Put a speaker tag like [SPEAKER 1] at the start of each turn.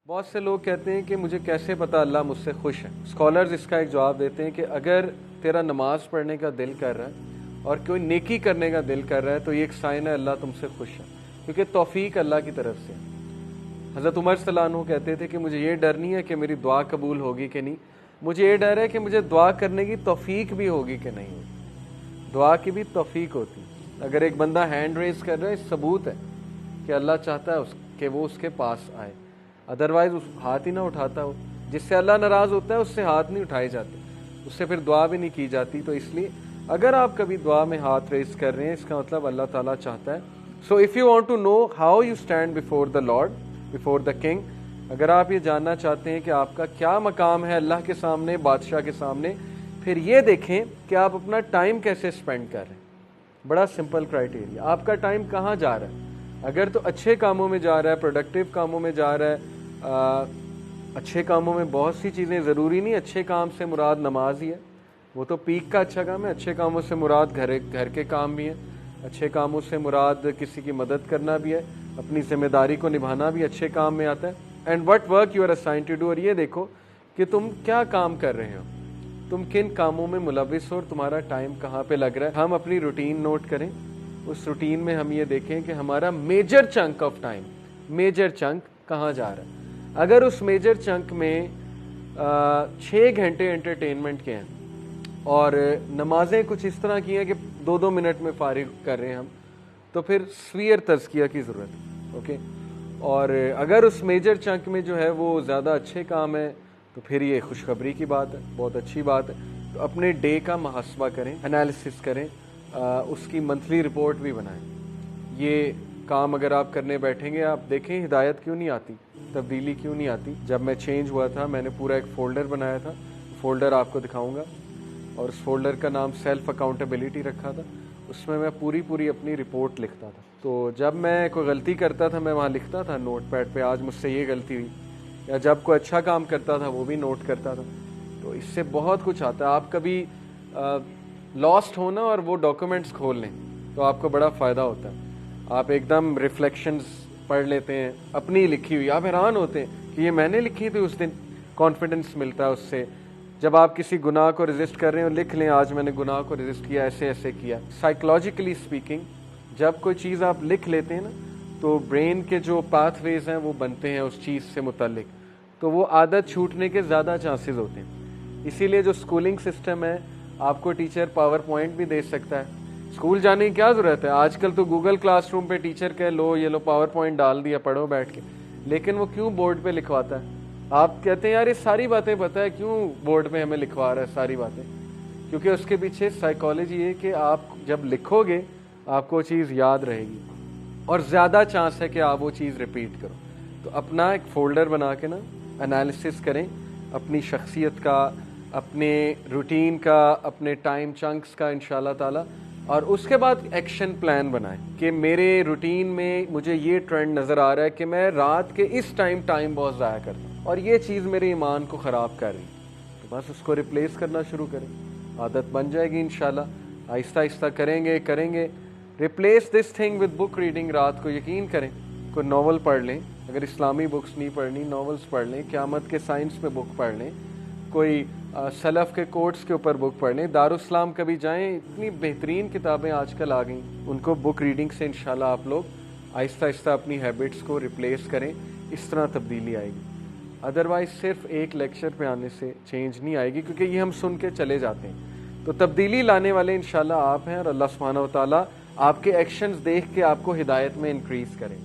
[SPEAKER 1] بہت سے لوگ کہتے ہیں کہ مجھے کیسے پتا اللہ مجھ سے خوش ہے. اسکالرز اس کا ایک جواب دیتے ہیں کہ اگر تیرا نماز پڑھنے کا دل کر رہا ہے اور کوئی نیکی کرنے کا دل کر رہا ہے تو یہ ایک سائن ہے اللہ تم سے خوش ہے, کیونکہ توفیق اللہ کی طرف سے. حضرت عمر صلی اللہ عنہ کہتے تھے کہ مجھے یہ ڈر نہیں ہے کہ میری دعا قبول ہوگی کہ نہیں, مجھے یہ ڈر ہے کہ مجھے دعا کرنے کی توفیق بھی ہوگی کہ نہیں ہوگی. دعا کی بھی توفیق ہوتی. اگر ایک بندہ ہینڈ ریز کر رہا ہے, ثبوت ہے کہ اللہ چاہتا ہے کہ وہ اس کے پاس آئے, ادروائز اس ہاتھ ہی نہ اٹھاتا ہو. جس سے اللہ ناراض ہوتا ہے اس سے ہاتھ نہیں اٹھائے جاتے, اس سے پھر دعا بھی نہیں کی جاتی. تو اس لیے اگر آپ کبھی دعا میں ہاتھ ریز کر رہے ہیں, اس کا مطلب اللہ تعالیٰ چاہتا ہے. So if you want to know how you stand before the lord, before the king, اگر آپ یہ جاننا چاہتے ہیں کہ آپ کا کیا مقام ہے اللہ کے سامنے, بادشاہ کے سامنے, پھر یہ دیکھیں کہ آپ اپنا ٹائم کیسے اسپینڈ کر رہے ہیں. بڑا سمپل کرائٹیریا, آپ کا ٹائم کہاں جا رہا ہے. اگر تو اچھے کاموں میں جا رہا ہے, پروڈکٹیو کاموں میں جا رہا ہے, اچھے کاموں میں بہت سی چیزیں, ضروری نہیں اچھے کام سے مراد نماز ہی ہے, وہ تو پیک کا اچھا کام ہے. اچھے کاموں سے مراد گھر کے کام بھی ہیں, اچھے کاموں سے مراد کسی کی مدد کرنا بھی ہے, اپنی ذمہ داری کو نبھانا بھی اچھے کام میں آتا ہے. And what work you are assigned to do, اور یہ دیکھو کہ تم کیا کام کر رہے ہو, تم کن کاموں میں ملوث ہو اور تمہارا ٹائم کہاں پہ لگ رہا ہے. ہم اپنی روٹین نوٹ کریں, اس روٹین میں ہم یہ دیکھیں کہ ہمارا major chunk of time, major chunk کہاں جا رہا ہے. اگر اس میجر چنک میں 6 گھنٹے انٹرٹینمنٹ کے ہیں اور نمازیں کچھ اس طرح کی ہیں کہ 2-2 منٹ میں فارغ کر رہے ہیں ہم, تو پھر سویر تزکیہ کی ضرورت ہے. اوکے, اور اگر اس میجر چنک میں جو ہے وہ زیادہ اچھے کام ہے تو پھر یہ خوشخبری کی بات ہے, بہت اچھی بات ہے. تو اپنے ڈے کا محاسبہ کریں, انالیسس کریں, اس کی منتھلی رپورٹ بھی بنائیں. یہ کام اگر آپ کرنے بیٹھیں گے, آپ دیکھیں ہدایت کیوں نہیں آتی, تبدیلی کیوں نہیں آتی. جب میں چینج ہوا تھا میں نے پورا ایک فولڈر بنایا تھا, فولڈر آپ کو دکھاؤں گا, اور اس فولڈر کا نام سیلف اکاؤنٹیبلٹی رکھا تھا. اس میں پوری اپنی رپورٹ لکھتا تھا. تو جب میں کوئی غلطی کرتا تھا میں وہاں لکھتا تھا نوٹ پیڈ پہ, آج مجھ سے یہ غلطی ہوئی, یا جب کوئی اچھا کام کرتا تھا وہ بھی نوٹ کرتا تھا. تو اس سے بہت کچھ آتا ہے. آپ کبھی لاسٹ ہونا اور وہ ڈاکومنٹس کھول لیں تو آپ کو بڑا فائدہ ہوتا ہے. آپ ایک دم ریفلیکشنز پڑھ لیتے ہیں اپنی لکھی ہوئی, آپ حیران ہوتے ہیں کہ یہ میں نے لکھی تھی اس دن. کانفیڈنس ملتا ہے اس سے. جب آپ کسی گناہ کو ریزسٹ کر رہے ہیں, لکھ لیں آج میں نے گناہ کو ریزسٹ کیا, ایسے کیا. سائیکولوجیکلی اسپیکنگ جب کوئی چیز آپ لکھ لیتے ہیں نا تو برین کے جو پاتھ ویز ہیں وہ بنتے ہیں اس چیز سے متعلق, تو وہ عادت چھوٹنے کے زیادہ چانسز ہوتے ہیں. اسی لیے جو اسکولنگ سسٹم ہے, آپ کو ٹیچر پاور پوائنٹ بھی دے سکتا ہے. اسکول جانے کی کیا ضرورت ہے, آج کل تو گوگل کلاس روم پہ ٹیچر کہ لو یہ لو پاور پوائنٹ ڈال دیا, پڑھو بیٹھ کے. لیکن وہ کیوں بورڈ پہ لکھواتا ہے؟ آپ کہتے ہیں یار یہ ساری باتیں پتہ ہے, کیوں بورڈ پہ ہمیں لکھوا رہا ہے ساری باتیں؟ کیونکہ اس کے پیچھے سائیکالوجی ہے کہ آپ جب لکھو گے آپ کو چیز یاد رہے گی اور زیادہ چانس ہے کہ آپ وہ چیز ریپیٹ کرو. تو اپنا ایک فولڈر بنا کے نا انالیسس کریں اپنی شخصیت کا, اپنے روٹین کا, اپنے ٹائم چنکس کا انشاءاللہ تعالی, اور اس کے بعد ایکشن پلان بنائیں کہ میرے روٹین میں مجھے یہ ٹرینڈ نظر آ رہا ہے کہ میں رات کے اس ٹائم بہت ضائع کرتا ہوں اور یہ چیز میرے ایمان کو خراب کر رہی ہے. تو بس اس کو ریپلیس کرنا شروع کریں, عادت بن جائے گی انشاءاللہ. آہستہ آہستہ کریں گے. Replace this thing with book reading. رات کو یقین کریں کوئی ناول پڑھ لیں, اگر اسلامی بکس نہیں پڑھنی ناولز پڑھ لیں, قیامت کے سائنس پہ بک پڑھ لیں, کوئی سلف کے کوٹس کے اوپر بک پڑھ لیں. دارالاسلام کبھی جائیں, اتنی بہترین کتابیں آج کل آ گئیں, ان کو بک ریڈنگ سے انشاءاللہ آپ لوگ آہستہ آہستہ اپنی ہیبٹس کو ریپلیس کریں. اس طرح تبدیلی آئے گی. ادروائز صرف ایک لیکچر پہ آنے سے چینج نہیں آئے گی, کیونکہ یہ ہم سن کے چلے جاتے ہیں. تو تبدیلی لانے والے انشاءاللہ آپ ہیں, اور اللہ سبحانہ و تعالیٰ آپ کے ایکشنز دیکھ کے آپ کو ہدایت میں انکریز کریں.